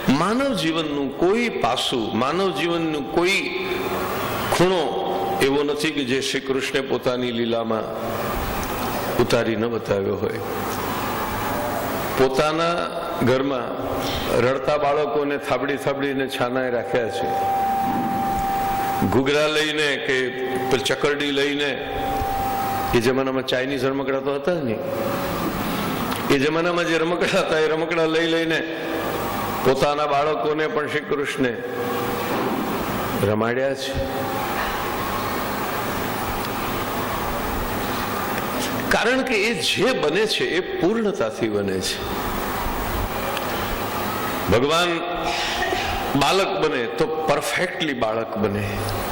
માનવ જીવનનું કોઈ પાસું, માનવ જીવનનું કોઈ ખૂણો એવો નથી કે જે શ્રી કૃષ્ણે પોતાની લીલામાં ઉતારી ન બતાવ્યો હોય. પોતાના ઘરમાં રડતા બાળકોને થાબડી થાબડીને છાનાએ રાખ્યા છે. ઘૂઘરા લઈને કે ચકરડી લઈને, એ જમાનામાં ચાઇનીઝ રમકડા તો હતા ને, એ જમાનામાં જે રમકડા હતા એ રમકડા લઈ લઈને પોતાના બાળકોને પણ શ્રી કૃષ્ણે રમાડ્યા છે. કારણ કે એ જે બને છે એ પૂર્ણતાથી બને છે. ભગવાન બાળક બને તો પરફેક્ટલી બાળક બને.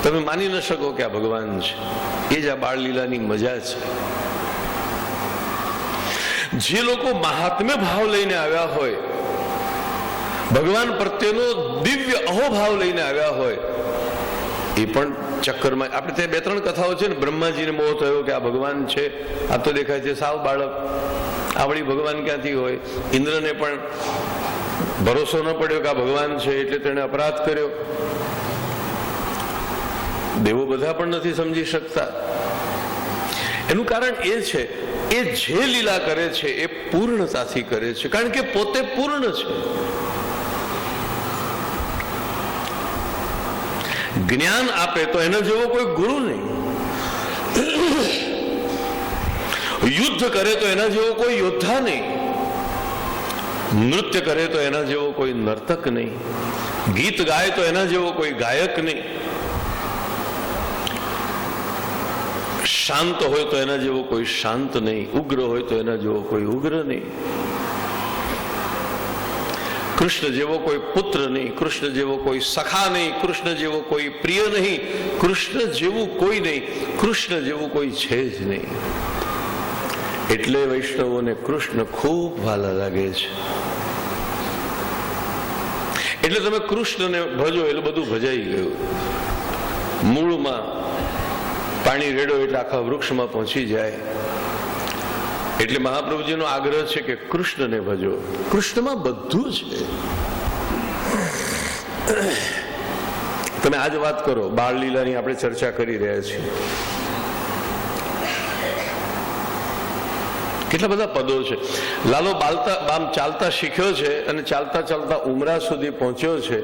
તમે માની ન શકો કે આ ભગવાન છે. એ જ આ બાળ લીલાની મજા છે. જે લોકો મહાત્મ્ય ભાવ લઈને આવ્યા હોય, ભગવાન પ્રત્યેનો દિવ્ય અહોભાવ લઈને આવ્યા હોય, એ પણ ચક્કરમાં. આપણે ત્યાં બે ત્રણ કથાઓ છે ને, બ્રહ્માજીને મોહ થયો કે આ ભગવાન છે, આ તો દેખાય છે સાવ બાળક, આવડી ભગવાન ક્યાંથી હોય. ઇન્દ્રને પણ ભરોસો ન પડ્યો કે આ ભગવાન છે, એટલે તેણે અપરાધ કર્યો. દેવો બધા પણ નથી સમજી શકતા. એનું કારણ એ છે, એ જે લીલા કરે છે એ પૂર્ણતાથી કરે છે, કારણ કે પોતે પૂર્ણ છે. જ્ઞાન આપે તો એના જેવો કોઈ ગુરુ નહીં. યુદ્ધ કરે તો એના જેવો કોઈ યોદ્ધા નહીં. નૃત્ય કરે તો એના જેવો કોઈ નર્તક નહીં. ગીત ગાય તો એના જેવો કોઈ ગાયક નહીં. શાંત હોય તો એના જેવો કોઈ શાંત નહીં. ઉગ્ર હોય તો એના જેવો કોઈ ઉગ્ર નહીં. કૃષ્ણ જેવો કોઈ પુત્ર નહીં. કૃષ્ણ જેવો કોઈ સખા નહીં. કૃષ્ણ જેવો કોઈ પ્રિય નહીં. કૃષ્ણ જેવું કોઈ નહીં. કૃષ્ણ જેવું કોઈ છે જ નહીં. એટલે વૈષ્ણવોને કૃષ્ણ ખૂબ વાલા લાગે છે. એટલે તમે કૃષ્ણને ભજો એટલે બધું ભજાઈ ગયું. મૂળમાં પાણી રેડો એટલે આખા વૃક્ષમાં પહોંચી જાય. એટલે મહાપ્રભુજીનો આગ્રહ છે કે કૃષ્ણને ભજો. કૃષ્ણમાં બધું છે. તમે આજ વાત કરો, બાળ લીલાની આપણે ચર્ચા કરી રહ્યા છીએ. કેટલા બધા પદો છે. લાલો બામ ચાલતા શીખ્યો છે અને ચાલતા ચાલતા ઉમરા સુધી પહોંચ્યો છે.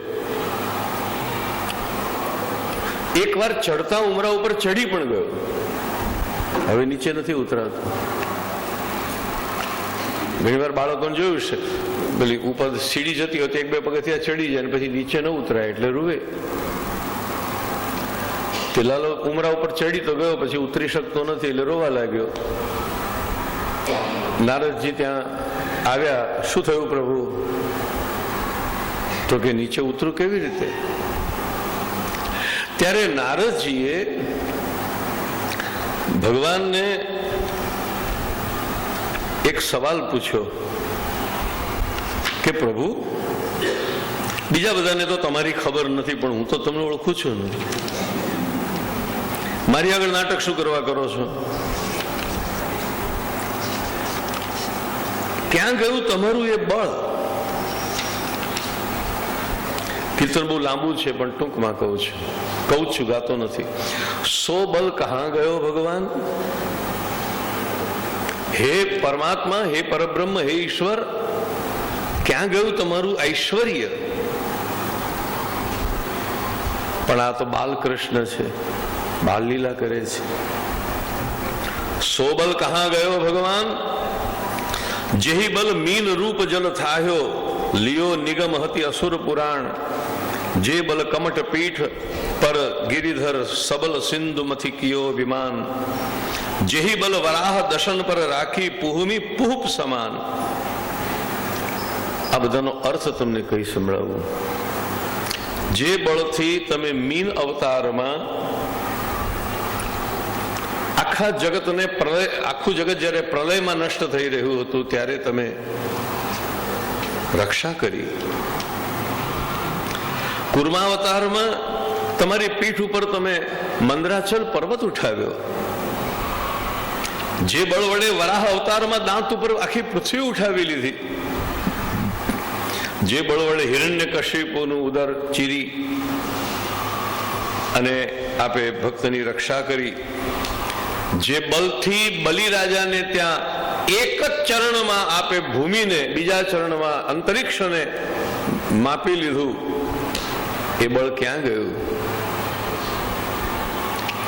એકવાર ચડતા ઉમરા ઉપર ચડી પણ ગયો, હવે નીચે નથી ઉતરાતું. ઘણી વાર બાળકોને જોયું છે, પેલી ઉપર સીડી જતી હોય તો એક બે પગથિયા ચડી જાય અને પછી નીચે ન ઉતરાય એટલે રૂવે. તે લાલો ઉમરા ઉપર ચડી તો ગયો, પછી ઉતરી શકતો નથી એટલે રોવા લાગ્યો. નારદજી ત્યાં આવ્યા. શું થયું પ્રભુ? તો કે નીચે ઉતરું કેવી રીતે? ત્યારે નારદજીએ ભગવાનને એક સવાલ પૂછ્યો કે પ્રભુ, બીજા બધાને તો તમારી ખબર નથી, પણ હું તો તમને ઓળખું છું ને. મારી આગળ નાટક શું કરવા કરો છો? ક્યાં ગયું તમારું એ બળ? કીર્તન બહુ લાંબુ છે પણ ટૂંકમાં કહું છું, ગાતો નથી. સો બલ કહા ગયો ભગવાન? હે પરમાત્મા, હે પરબ્રહ્મ, હે ઈશ્વર, ક્યાં ગયું તમારું ઐશ્વર્ય? પણ આ તો બાલકૃષ્ણ છે, બાલ લીલા કરે છે. સો બલ કહા ગયો ભગવાન? જેહી બલ મીન રૂપ જલ થાયો, લિયો નિગમ હતી અસુર પુરાણ. જે બલ કમટ પીઠ પર ગિરિધર સબલ સિંધુ મથી કિયો વિમાન. જેહી બલ વરાહ દશન પર રાખી પુહમી પુહપ સમાન. આ બધાનો અર્થ તમને કઈ સંભળાવું. જે બળથી તમે મીન અવતારમાં આખા જગતને પ્રલય, આખું જગત જયારે પ્રલયમાં નષ્ટ થઈ રહ્યું હતું ત્યારે તમે રક્ષા કરી. કુર્માવતારમાં તમારી પીઠ ઉપર તમે મંદરાચલ પર્વત ઉઠાવ્યો. જે બળ વડે વરાહ અવતારમાં દાંત ઉપર આખી પૃથ્વી ઉઠાવી લીધી. જે બળ વડે હિરણ્યકશિપુનું ઉદર ચીરી અને આપે ભક્તની રક્ષા કરી, જે બલથી બલિરાજાને ત્યાં એક જ ચરણમાં આપે ભૂમિને, બીજા ચરણમાં અંતરિક્ષને માપી લીધું, એ બળ ક્યાં ગયું?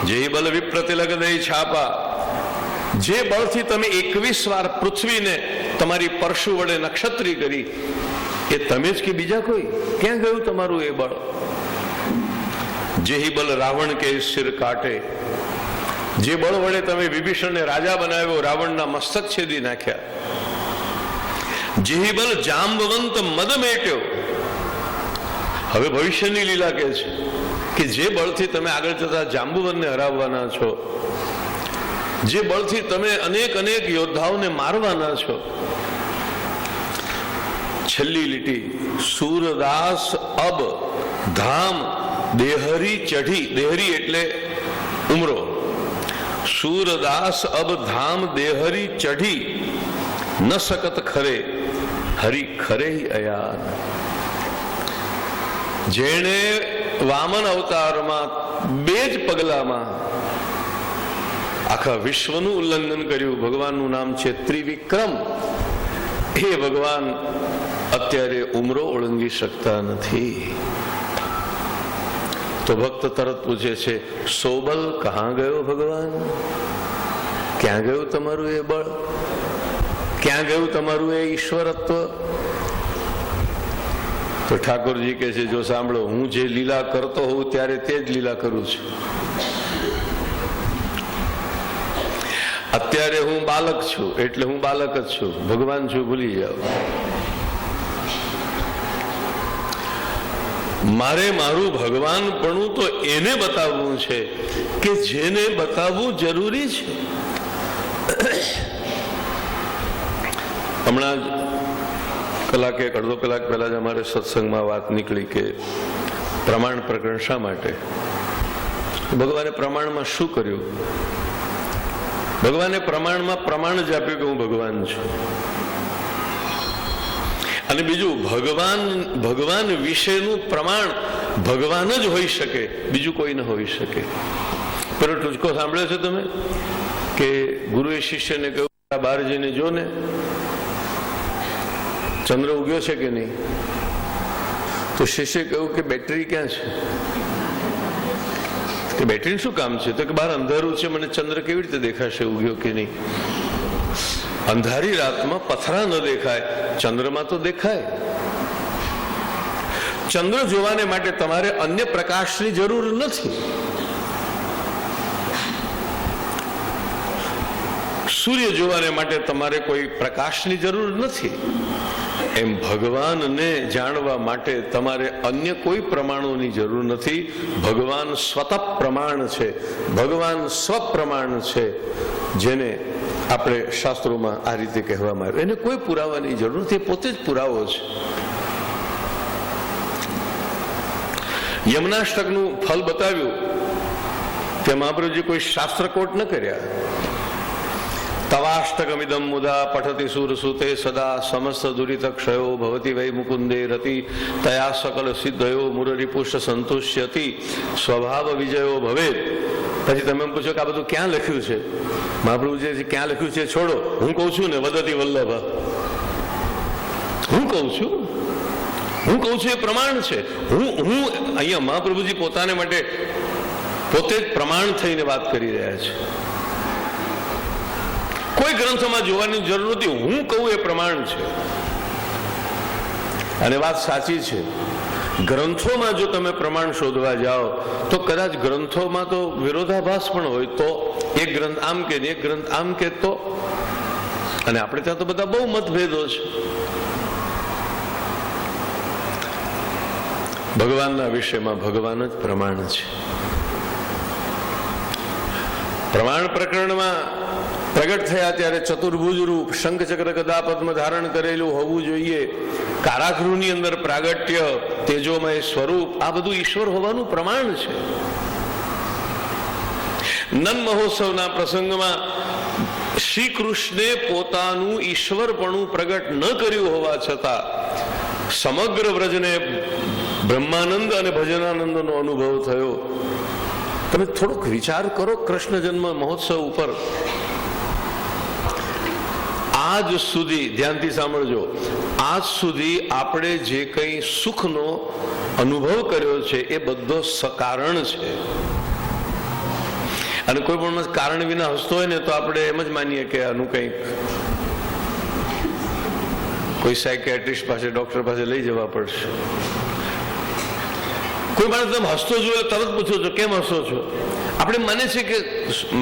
જે બલ વિપ્રતિલગ દઈ છાપા, જે બળથી તમે 21 વાર પૃથ્વીને તમારી પરશુ વડે નક્ષત્રી કરી, એ તમે જ કે બીજા કોઈ? ક્યાં ગયું તમારું એ બળ? જે બલ રાવણ કે સિર કાટે, જે બળ વડે તમે વિભીષણને રાજા બનાવ્યો, રાવણના મસ્તક છેદી નાખ્યા. જે બલ જાંબવંત મદ મેટ્યો, હવે ભવિષ્યની લીલા કહે છે કે જે બળથી તમે આગળ જતા જાંબુવનને હરાવવાના છો, જે બળથી તમે અનેક અનેક યોદ્ધાઓને મારવાના છો. છેલ્લી લીટી, સૂરદાસ અબ ધામ દેહરી ચઢી, દેહરી એટલે ઉમરો, સૂરદાસ અબ ધામ દેહરી ચઢી, ન સકત ખરે હરી ખરે અયાન. જેણે વામન અવતારમાં 2 જ પગલામાં આખા વિશ્વનું ઉલ્લંઘન કર્યું, ભગવાનનું નામ છે ત્રિવિક્રમ, એ ભગવાન અત્યારે ઉમરો ઓળંગી શકતા નથી. તો ભક્ત તરત પૂછે છે, સોબલ કહાં ગયો ભગવાન? ક્યાં ગયું તમારું એ બળ? ક્યાં ગયું તમારું એ ઈશ્વરત્વ? તો ઠાકોરજી કહે છે, જો સાંભળો, હું જે લીલા કરતો હોઉં ત્યારે તે જ લીલા કરું છું. અત્યારે હું બાલક છું એટલે હું બાલક જ છું, ભગવાન છું ભૂલી જાઓ. મારે મારું ભગવાનપણું તો એને બતાવવું છે કે જેને બતાવવું જરૂરી છે. હમણાં જ કલાકે અડધો કલાક પહેલા જ અમારે સત્સંગમાં વાત નીકળી કે પ્રમાણ પ્રકરણ શા માટે? ભગવાને પ્રમાણમાં શું કર્યું? ભગવાને પ્રમાણમાં પ્રમાણ જ આપ્યું કે હું ભગવાન છું. અને બીજું, ભગવાન વિશેનું પ્રમાણ ભગવાન જ હોઈ શકે, બીજું કોઈ ન હોઈ શકે. પેલો ટૂચકો સાંભળ્યો છે તમે કે ગુરુએ શિષ્યને કહ્યું, બહાર જઈને જો ને ચંદ્ર ઉગ્યો છે કે નહીં? તો શિષ્ય કહ્યું કે બેટરી ક્યાં છે? કે બેટરી શું કામ છે? તો કે બહાર અંધારું છે, મને ચંદ્ર કેવી રીતે દેખાશે ઉગ્યો કે નહીં? અંધારી રાતમાં પથરા ન દેખાય, ચંદ્રમાં તો દેખાય. ચંદ્ર જોવાને માટે તમારે અન્ય પ્રકાશની જરૂર નથી. સૂર્ય જોવાને માટે તમારે કોઈ પ્રકાશની જરૂર નથી. એમ ભગવાનને જાણવા માટે તમારે અન્ય કોઈ પ્રમાણોની જરૂર નથી. ભગવાન સ્વતઃ પ્રમાણ છે, ભગવાન સ્વપ્રમાણ છે, જેને આપણે શાસ્ત્રોમાં આ રીતે કહેવામાં આવ્યું. એને કોઈ પુરાવાની જરૂર નથી, પોતે જ પુરાવો છે. યમનાષ્ટકનું ફલ બતાવ્યું કે મહાપ્રભુજી કોઈ શાસ્ત્ર કોટ ન કર્યા. તવાષ્ટકમિદમ મુદા પઠતિ સુરસુતે સદા સમસ્ત દુરિત ક્ષયો ભવતી વૈ મુકુંદે રતિ તયા સકલ સિદ્ધયો મુરરિપુષ્ટ સંતુષ્યતિ સ્વભાવ વિજયો ભવેત. પછી તમે એમ પૂછો કે આ બધું ક્યાં લખ્યું છે? મહાપ્રભુજી ક્યાં લખ્યું છે છોડો, હું કઉ છું ને, વદતિ વલ્લભ. હું કઉ છું એ પ્રમાણ છે. હું અહીંયા મહાપ્રભુજી પોતાને માટે પોતે જ પ્રમાણ થઈને વાત કરી રહ્યા છે. કોઈ ગ્રંથોમાં જોવાની જરૂર નથી, હું કહું એ પ્રમાણ છે. અને વાત સાચી છે. ગ્રંથોમાં જો તમે પ્રમાણ શોધવા જાઓ તો કદાચ ગ્રંથોમાં તો વિરોધાભાસ પણ હોય, તો એક ગ્રંથ આમ કે એક ગ્રંથ આમ કે, તો અને આપણે ત્યાં તો બધા બહુ મતભેદો છે. ભગવાનના વિષયમાં ભગવાન જ પ્રમાણ છે. પ્રમાણ પ્રકરણમાં પ્રગટ થયા ત્યારે ચતુર્ભુજ રૂપ, શંખ ચક્ર ગદા પદ્મ ધારણ કરેલું હોવું જોઈએ. કારાગૃહની અંદર પ્રાગટ્ય, તેજોમય સ્વરૂપ, આ બધું ઈશ્વર હોવાનું પ્રમાણ છે. નંદ મહોત્સવના પ્રસંગમાં શ્રી કૃષ્ણે પોતાનું ઈશ્વરપણું પ્રગટ ન કર્યું હોવા છતાં સમગ્ર વ્રજને બ્રહ્માનંદ અને ભજનાનંદનો અનુભવ થયો. તમે થોડોક વિચાર કરો કૃષ્ણ જન્મ મહોત્સવ ઉપર. આજ સુધી, ધ્યાનથી સાંભળજો, આજ સુધી આપણે જે કંઈ સુખનો અનુભવ કર્યો છે એ બધો સકારણ છે. અને કોઈ પણ કારણ વિના હસતો હોય ને તો આપણે એમ જ માનીએ કે આનું કંઈક કોઈ સાયકિયાટ્રિસ્ટ પાસે, ડોક્ટર પાસે લઈ જવા પડશે. કોઈ માણસ તમે હસતો જોયો તરત પૂછો છો કેમ હસો છો. આપણે માને છે કે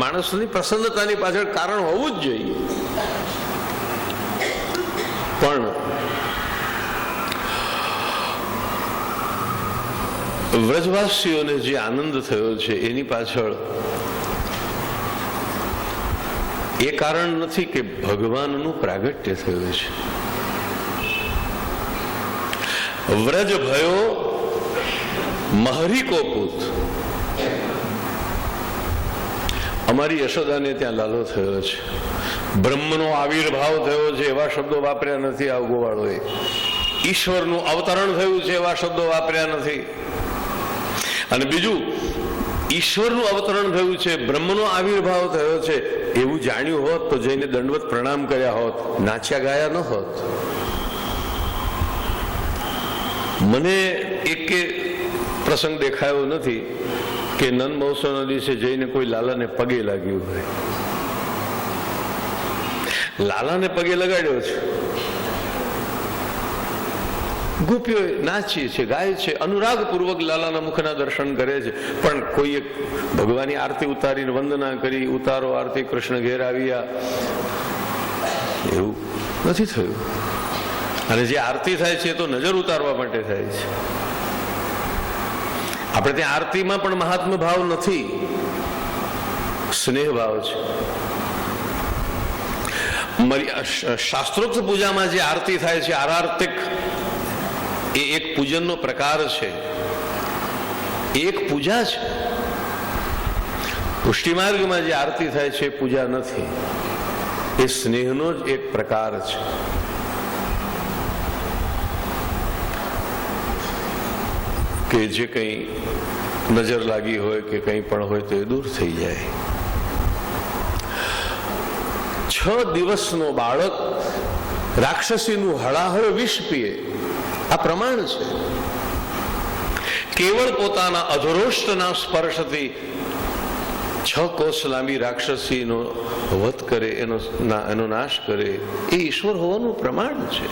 માણસની પ્રસન્નતાની પાછળ કારણ હોવું જ જોઈએ. પણ વ્રજવાસીઓને જે આનંદ થયો છે એની પાછળ એ કારણ નથી કે ભગવાનનું પ્રાગટ્ય થયું છે. વ્રજ ભયો મહરી કો પૂત. અમારી યશોદાને ત્યાં લાલો થયો છે. બ્રહ્મનો આવિર્ભાવ થયો છે એવા શબ્દો વાપર્યા નથી આ ગોવાળોએ. ઈશ્વરનું અવતરણ થયું છે એવા શબ્દો વાપર્યા નથી. અને બીજું, ઈશ્વરનું અવતરણ થયું છે, બ્રહ્મનો આવિર્ભાવ થયો છે એવું જાણ્યું હોત તો જઈને દંડવત પ્રણામ કર્યા હોત, નાચ્યા ગાયા ન હોત. મને એક પ્રસંગ દેખાયો નથી કે નંદ મહોત્સવના દિવસે જઈને કોઈ લાલાને પગે લાગ્યું હોય. લાલાને પગે લગાડ્યો છે, ગોપીઓ નાચે છે, ગાય છે, અનુરાગપૂર્વક લાલાના મુખના દર્શન કરે છે. પણ કોઈએ ભગવાનની આરતી ઉતારીને વંદના કરી, ઉતારો આરતી, કૃષ્ણ ઘેર આવ્યા, એવું નથી થયું. અને જે આરતી થાય છે તો નજર ઉતારવા માટે થાય છે. આપણે ત્યાં આરતીમાં પણ મહાત્મ ભાવ નથી, સ્નેહ ભાવ છે. શાસ્ત્રોક્ત પૂજામાં જે આરતી થાય છે, આરાર્તિક, એ એક પૂજનનો પ્રકાર છે, એક પૂજા છે. પુષ્ટિ માર્ગમાં જે આરતી થાય છે પૂજા નથી, એ સ્નેહનો જ એક પ્રકાર છે. કે જે કંઈ નજર લાગી હોય કે કંઈ પણ હોય તો એ દૂર થઈ જાય. 6 દિવસનો બાળક રાક્ષસીનું હળાહળ વિષ પીએ, આ પ્રમાણ છે. કેવળ પોતાના અધરોષ્ટના સ્પર્શથી 6 કોષ લાંબી રાક્ષસીનો વધ કરે, એનો નાશ કરે, એ ઈશ્વર હોવાનું પ્રમાણ છે.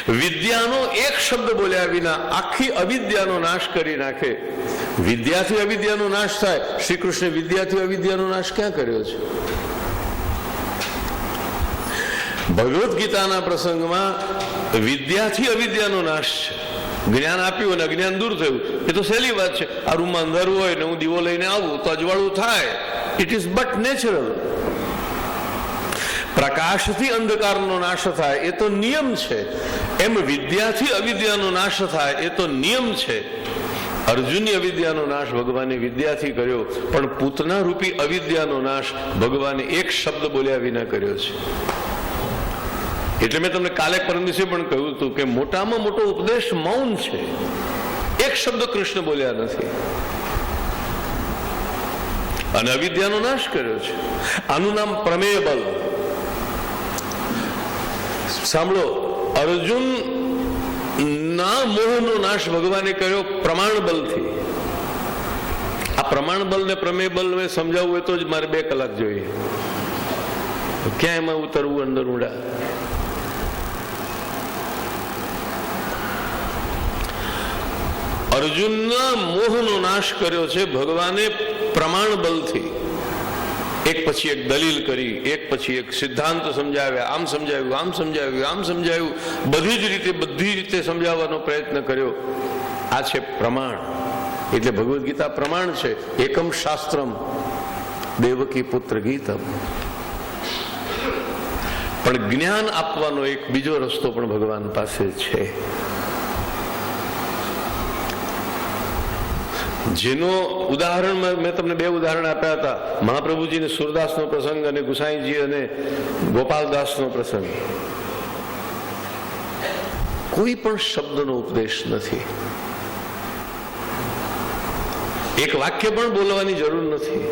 વિદ્યાનો એક શબ્દ બોલ્યા વિના આખી અવિદ્યાનો નાશ કરી નાખે. વિદ્યાથી અવિદ્યાનો નાશ થાય. શ્રી કૃષ્ણે વિદ્યાથી અવિદ્યાનો નાશ ક્યાં કર્યો છે? ભગવદ્ ગીતાના પ્રસંગમાં વિદ્યાથી અવિદ્યાનો નાશ છે. જ્ઞાન આપ્યું અને અજ્ઞાન દૂર થયું, એ તો સહેલી વાત છે. આ રૂમમાં અંધારું હોય ને હું દીવો લઈને આવું તો અજવાળું થાય. It is but natural. પ્રકાશથી અંધકારનો નાશ થાય એ તો નિયમ છે. એમ વિદ્યાથી અવિદ્યાનો નાશ થાય એ તો નિયમ છે. અર્જુનની અવિદ્યાનો નાશ ભગવાને વિદ્યાથી કર્યો, પણ પૂતના રૂપી અવિદ્યાનો નાશ ભગવાને એક શબ્દ બોલ્યા વિના કર્યો છે. એટલે મેં તમને કાલે પરમ દિવસે પણ કહ્યું હતું કે મોટામાં મોટો ઉપદેશ મૌન છે. એક શબ્દ કૃષ્ણ બોલ્યા નથી અને અવિદ્યાનો નાશ કર્યો છે. આનું નામ પ્રમેય બલ. સાંભળો, અર્જુન ના મોહનો નાશ ભગવાને કર્યો પ્રમાણ બલથી. આ પ્રમાણ બલ ને પ્રમેય બલ મેં સમજાવવું હોય તો જ મારે 2 કલાક જોઈએ. ક્યાં એમાં ઉતરવું અંદર ઊંડા? અર્જુનના મોહનો નાશ કર્યો છે ભગવાને પ્રમાણ બલથી. એક પછી એક દલીલ કરી, એક પછી એક સિદ્ધાંત સમજાવ્યા, આમ સમજાવ્યું, આમ સમજાવ્યું, આમ સમજાવ્યું, બધી રીતે સમજાવવાનો પ્રયત્ન કર્યો. આ છે પ્રમાણ. એટલે ભગવદ્ ગીતા પ્રમાણ છે. એકમ શાસ્ત્રમ દેવકી પુત્ર ગીતમ. પણ જ્ઞાન આપવાનો એક બીજો રસ્તો પણ ભગવાન પાસે છે, જેનો ઉદાહરણ મેં તમને 2 ઉદાહરણ આપ્યા હતા. મહાપ્રભુજીને સુરદાસનો પ્રસંગ અને ગુસાઈજી અને ગોપાલદાસનો પ્રસંગ. કોઈ પણ શબ્દનો ઉપદેશ નથી, એક વાક્ય પણ બોલવાની જરૂર નથી.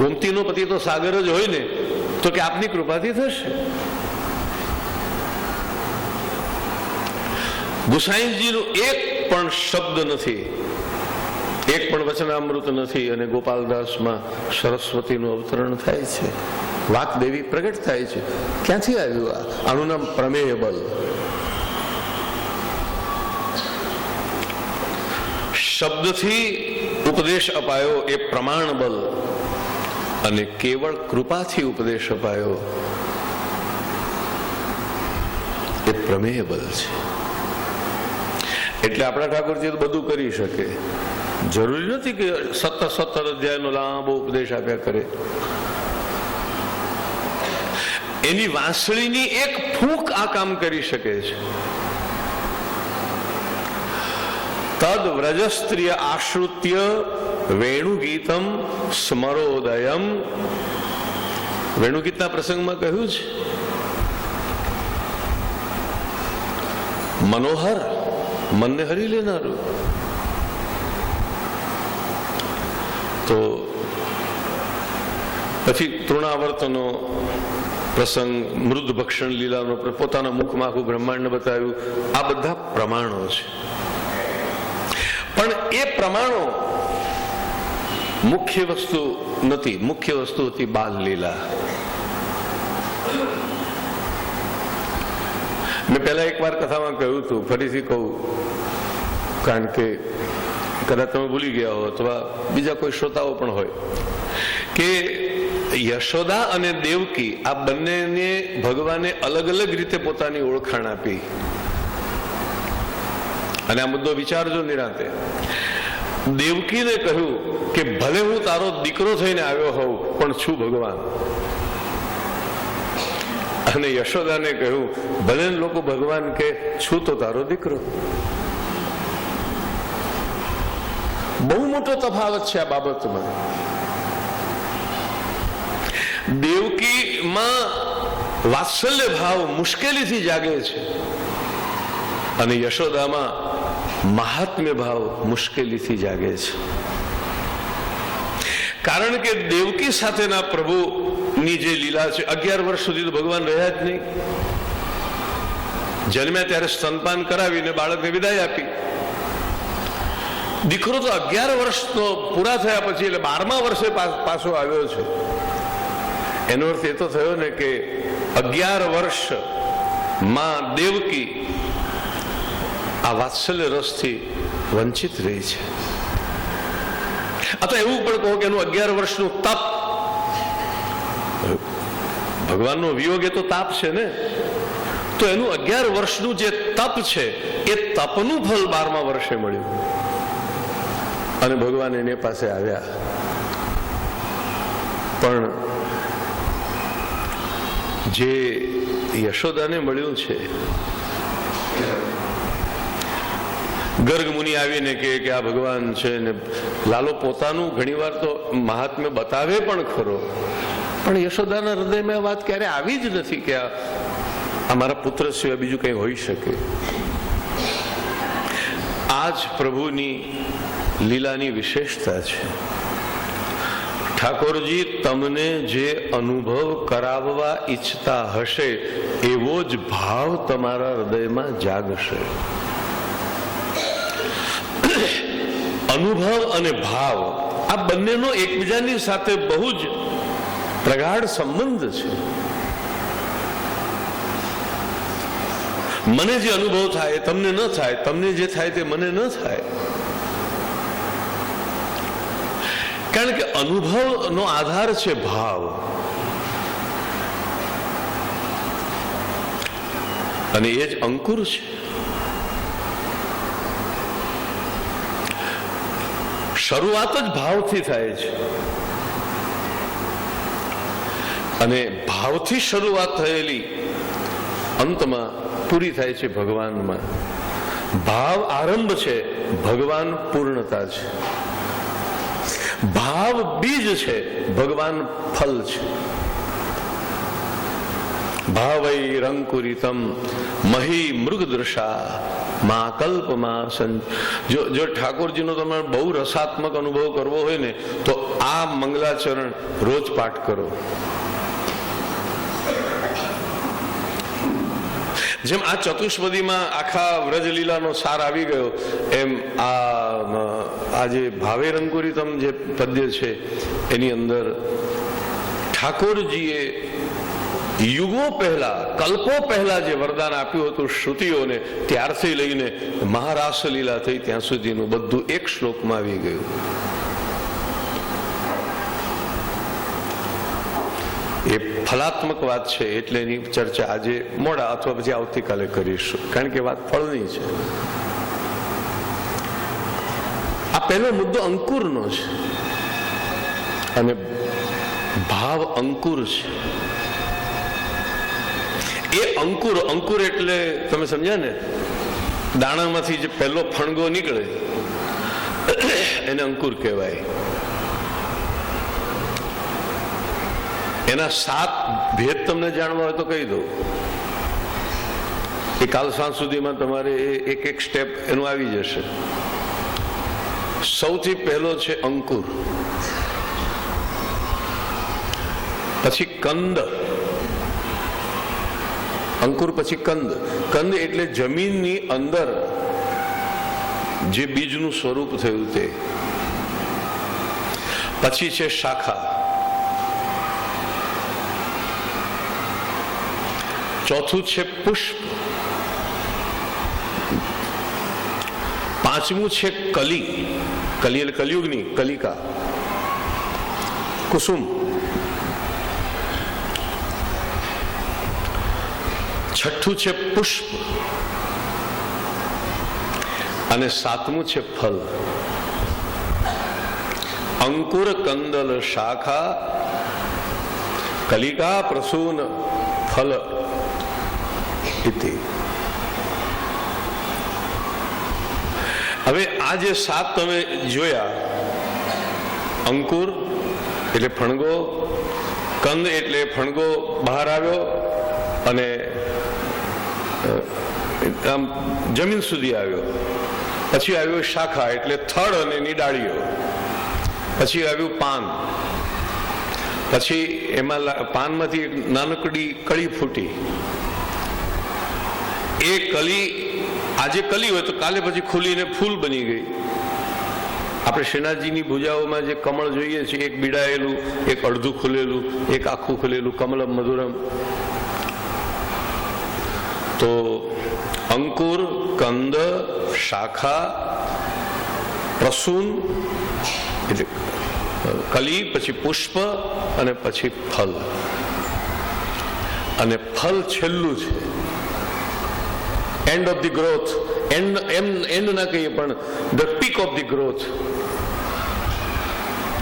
ગોમતીનો પતિ તો સાગર જ હોય ને, તો કે આપની કૃપાથી થશે. ગુસાઈજીનું એક પણ શબ્દ નથી, એક પણ વચનામૃત નથી, અને ગોપાલદાસમાં સરસ્વતીનું અવતરણ થાય છે, વાકદેવી પ્રગટ થાય છે. ક્યાંથી આવ્યું આનું નામ પ્રમેય બલ. શબ્દથી ઉપદેશ અપાયો એ પ્રમાણ બલ, અને કેવળ કૃપાથી ઉપદેશ અપાયો એ પ્રમેય બલ છે. એટલે આપણા ઠાકોરજી બધું કરી શકે, જરૂરી નથી કે 17 અધ્યાયનો લાંબો ઉપદેશ આપ્યા કરે. એની વાંસળીની એક ફૂંક આ કામ કરી શકે છે. તદ વ્રજસ્ત્રીય આશ્રુત્ય વેણુગીતમ સ્મરોદયમ. વેણુગીતના પ્રસંગમાં કહ્યું છે મનોહર, મનને હરી લેનારું. તો પછી તૃણાવર્તનો પ્રસંગ, મૃદ ભક્ષણ લીલાનો, પોતાના મુખમાં આખું બ્રહ્માંડ બતાવ્યું. આ બધા પ્રમાણો છે, પણ એ પ્રમાણો મુખ્ય વસ્તુ નથી. મુખ્ય વસ્તુ હતી બાલ લીલા. મેં પહેલા એક વાર કથામાં કહ્યું હતું, ફરીથી કહું, કારણ કે કદાચ તમે ભૂલી ગયા હો અથવા બીજા કોઈ શ્રોતાઓ પણ હોય, કે યશોદા અને દેવકી આ બંનેને ભગવાને અલગ અલગ રીતે પોતાની ઓળખાણ આપી. અને આ મુદ્દો વિચારજો નિરાંતે. દેવકીને કહ્યું કે ભલે હું તારો દીકરો થઈને આવ્યો હોઉં, પણ છું ભગવાન. અને યશોદાને કહ્યું ભલે લોકો ભગવાન કે છું તો તારો દીકરો. બહુ મોટો તફાવત છે આ બાબતમાં. દેવકીમાં વાત્સલ્ય ભાવ મુશ્કેલીથી જાગે છે, અને યશોદામાં મહાત્મ્ય ભાવ મુશ્કેલીથી જાગે છે. કારણ કે દેવકી સાથેના પ્રભુની જે લીલા છે, 11 વર્ષ સુધી તો ભગવાન રહ્યા જ નહીં. જન્મ્યા ત્યારે સ્તનપાન કરાવીને બાળકને વિદાય આપી. દીકરો તો 11 વર્ષ તો પૂરા થયા પછી, એટલે 12મા વર્ષે પાછો આવ્યો છે. એનો અર્થ એ તો થયો ને કે 11 વર્ષ માં દેવકી આ વાત્સલ્ય રસથી વંચિત રહી છે. અથવા એવું પણ કહો કે એનું 11 વર્ષનું તપ, ભગવાનનો વિયોગ એ તો તાપ છે ને, તો એનું 11 વર્ષનું જે તપ છે એ તપનું ફળ 12મા વર્ષે મળ્યું, અને ભગવાન એને પાસે આવ્યા. પણ જે યશોદાને મળ્યું છે, ગર્ગ મુનિ આવીને કે આ ભગવાન છે, ને લાલો પોતાનું ઘણીવાર તો મહાત્મ્ય બતાવે પણ ખરો, પણ યશોદાના હૃદયમાં આ વાત ક્યારે આવી જ નથી કે આ મારા પુત્ર સિવાય બીજું કંઈ હોઈ શકે. આ જ પ્રભુની લીલાની વિશેષતા છે. ઠાકોરજી તમને જે અનુભવ કરાવવા ઈચ્છતા હશે એવો જ ભાવ તમારા હૃદયમાં જાગશે. અનુભવ અને ભાવ આ બંનેનો એકબીજાની સાથે બહુ જ પ્રગાઢ સંબંધ છે. મને જે અનુભવ થાય તમને ન થાય, તમને જે થાય તે મને ન થાય. કારણ કે અનુભવનો આધાર છે ભાવ, અને એ જ અંકુર છે. શરૂઆત જ ભાવથી થાય છે, અને ભાવથી શરૂઆત થયેલી અંતમાં પૂરી થાય છે ભગવાનમાં. ભાવ આરંભ છે, ભગવાન પૂર્ણતા છે. ભાવ બીજ છે, ભગવાન ફલ છે. ભાવૈરંકુરિતમ મહી મૃગદૃશા મા કલ્પમાં જો ઠાકોરજીનો તમારે બહુ રસાત્મક અનુભવ કરવો હોય ને તો આ મંગલાચરણ રોજ પાઠ કરો. જેમ આ ચતુષ્પદીમાં આખા વ્રજલીલાનો સાર આવી ગયો એમ આ જે ભાવૈરંકુરિતમ જે પદ્ય છે એની અંદર ઠાકોરજીએ યુગો પહેલા, કલ્પો પહેલા જે વરદાન આપ્યું હતું શ્રુતિઓને, ત્યારથી લઈને મહારાસ લીલા થઈ ત્યાં સુધીનું બધું એક શ્લોકમાં આવી ગયું. એ ફલાત્મક વાત છે એટલે એની ચર્ચા આજે મોડા અથવા પછી આવતીકાલે કરીશું, કારણ કે વાત ફળની છે. આ પહેલો મુદ્દો અંકુરનો છે અને ભાવ અંકુર છે. એ અંકુર એટલે તમે સમજ્યા ને, દાણામાંથી જે પહેલો ફણગો નીકળે એને અંકુર કહેવાય. એના 7 ભેદ તમને જાણવા હોય તો કહી દઉં. એ કાલ સાંજ સુધીમાં તમારે એક સ્ટેપ એનું આવી જશે. સૌથી પહેલો છે અંકુર, પછી કંદ, અંકુર પછી કંદ. કંદ એટલે જમીનની અંદર જે બીજનું સ્વરૂપ થયું તે. પછી છે શાખા, ચોથું છે પુષ્પ, પાંચમું છે કલી, કલી એટલે કલિયુગની કલિકા, કુસુમ, છઠ્ઠું છે પુષ્પ અને 7મું છે ફલ. અંકુર કંદલ શાખા કલિકા પ્રસૂન ફલ ઇતિ. હવે આ જે 7 તમે જોયા, અંકુર એટલે ફણગો, કંદ એટલે ફણગો બહાર આવ્યો અને આમ જમીન સુધી આવ્યો. પછી આવ્યો શાખા એટલે થડ અને એની ડાળીઓ. પછી આવ્યું પાન, પછી એમાં પાનમાંથી એક નાનકડી કળી ફૂટી. એ કલી આજે કલી હોય તો કાલે પછી ખુલીને ફૂલ બની ગઈ. આપણે શ્રીનાથજીની ભુજાઓમાં જે કમળ જોઈએ છીએ, એક બીડાયેલું, એક અડધું ખુલેલું, એક આખું ખુલેલું, કમલમ મધુરમ. તો અંકુર, કંદ, શાખા, પ્રસૂન એટલે કલી, પછી પુષ્પ અને પછી ફલ. અને ફલ છેલ્લું છે, end of the growth. And ના કહીએ પણ the peak of the growth,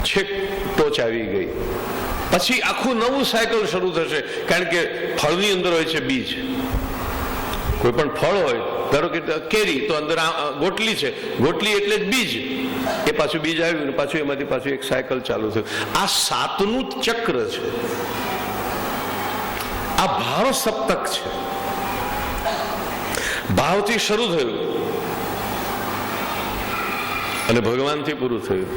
છેક ટોચ આવી ગઈ. પછી આખું નવું સાયકલ શરૂ થશે, કારણ કે ફળની અંદર હોય છે બીજ. કોઈ પણ ફળ હોય, ધારો કે કેરી, તો અંદર ગોટલી છે, ગોટલી એટલે જ બીજ. એ પાછું બીજ આવ્યું ને પાછું એમાંથી પાછું એક સાયકલ ચાલુ થયું. આ 7નું ચક્ર છે. આ ભાવ સપ્તક છે. ભાવથી શરૂ થયું અને ભગવાનથી પૂરું થયું.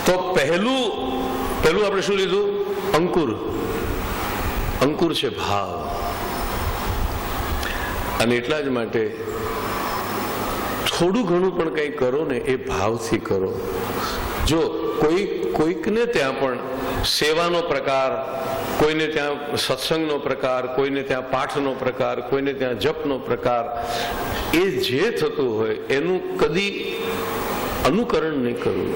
તો પહેલું આપણે શું લીધું? અંકુર. અંકુર છે ભાવ. અને એટલા જ માટે થોડું ઘણું પણ કંઈ કરો ને એ ભાવથી કરો. જો કોઈકને ત્યાં પણ સેવાનો પ્રકાર, કોઈને ત્યાં સત્સંગનો પ્રકાર, કોઈને ત્યાં પાઠનો પ્રકાર, કોઈને ત્યાં જપનો પ્રકાર, એ જે થતું હોય એનું કદી અનુકરણ નહીં કરવું.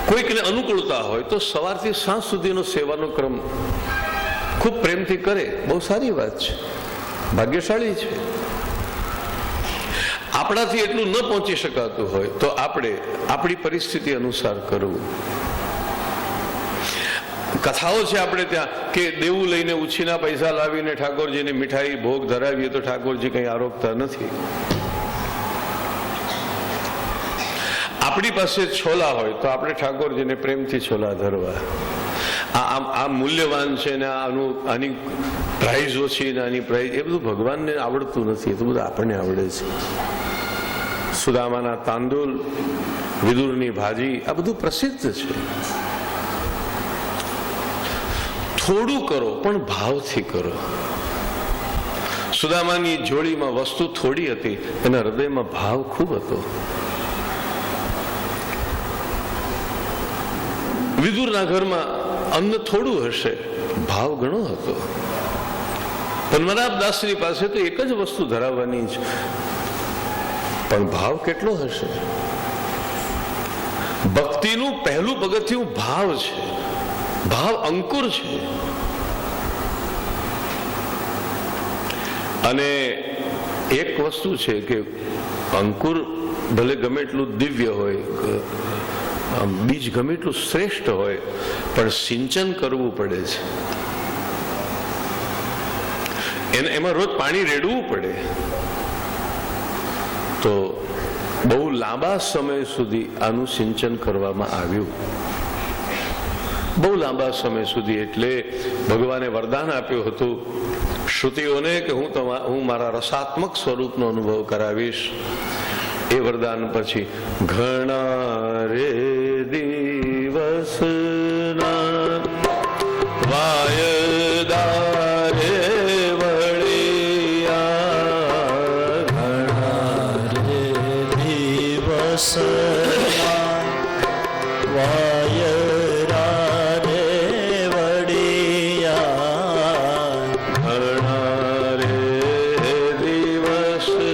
કોઈકને અનુકૂળતા હોય તો સવારથી સાંજ સુધીનો સેવાનો ક્રમ ખૂબ પ્રેમથી કરે, બહુ સારી વાત છે, ભાગ્યશાળી છે. આપણાથી એટલું ન પહોંચી શકાતું હોય તો આપણે આપણી પરિસ્થિતિ અનુસાર કરવું. કથાઓ છે આપણે ત્યાં કે દેવું લઈને ઉછીના પૈસા લાવીને ઠાકોરજીને મીઠાઈ ભોગ ધરાવીએ તો ઠાકોરજી કંઈ આરોગતા નથી. આપણી પાસે છોલા હોય તો આપણે ઠાકોરજીને પ્રેમથી છોલા ધરવા, આ મૂલ્યવાન છે ને આની પ્રાઇઝ ઓછી ને આની પ્રાઇઝ, એ બધું ભગવાનને આવડતું નથી, એ તો બધું આપણને આવડે છે. સુદામાના તાંદુલ, વિદુરની ભાજી, આ બધું પ્રસિદ્ધ છે. થોડું કરો પણ ભાવથી કરો. સુદામાની જોડીમાં વસ્તુ થોડી હતી, એના હૃદયમાં ભાવ ખૂબ હતો. વિદુરના ઘરમાં અન્ન થોડું હશે, ભાવ ઘણો હતો. પદ્મનાભદાસની પાસે તો એક જ વસ્તુ ધરાવવાની છે, પણ ભાવ કેટલો હશે. ભક્તિનું પહેલું પગથિયું ભાવ છે, ભાવ અંકુર છે. અને એક વસ્તુ છે કે અંકુર ભલે ગમે એટલું દિવ્ય હોય, બીજ ગમે એટલું શ્રેષ્ઠ હોય, પણ સિંચન કરવું પડે છે, એમાં રોજ પાણી રેડવું પડે. તો બહુ લાંબા સમય સુધી આનું સિંચન કરવામાં આવ્યું, બહુ લાંબા સમય સુધી. એટલે ભગવાને વરદાન આપ્યું હતું શ્રુતિઓને કે હું મારા રસાત્મક સ્વરૂપનો અનુભવ કરાવીશ. એ વરદાન પછી ઘણા રે દિવસના વાયદા રે વળિયા, ઘણા રે દિવસના વાયરા રે વળિયા, ઘણા રે દિવસના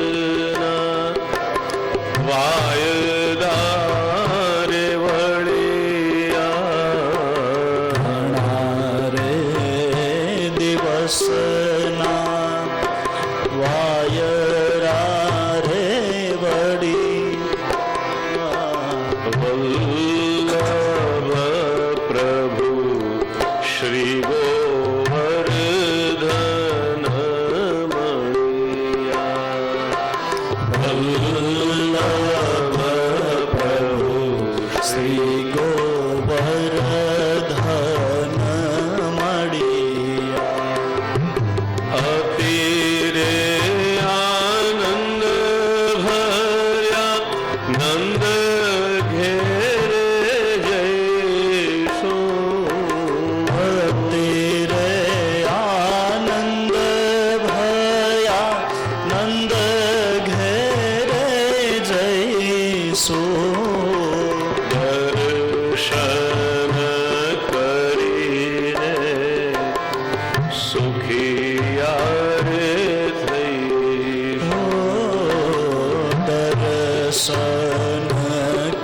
વાયદા રે વળિયા, ઘણા રે દિવસના વાયરા રે વળિયા, વલ્લભ પ્રભુ શ્રી ગોવર્ધન મળિયા, વલ્લભ પ્રભુ શ્રી ગોવર્ધન મળિયા, અતિરે આનંદ ભર્યા નંદ ઘેરે જઈશું, અતિરે આનંદ ભયા નંદ ઘેરે જઈશું, દર્શન કરીને સુખિયા રે થઈશું, દર્શન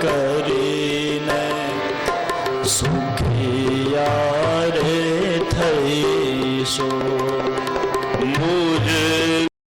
કરીને સુખિયા રે થઈશું, મુજ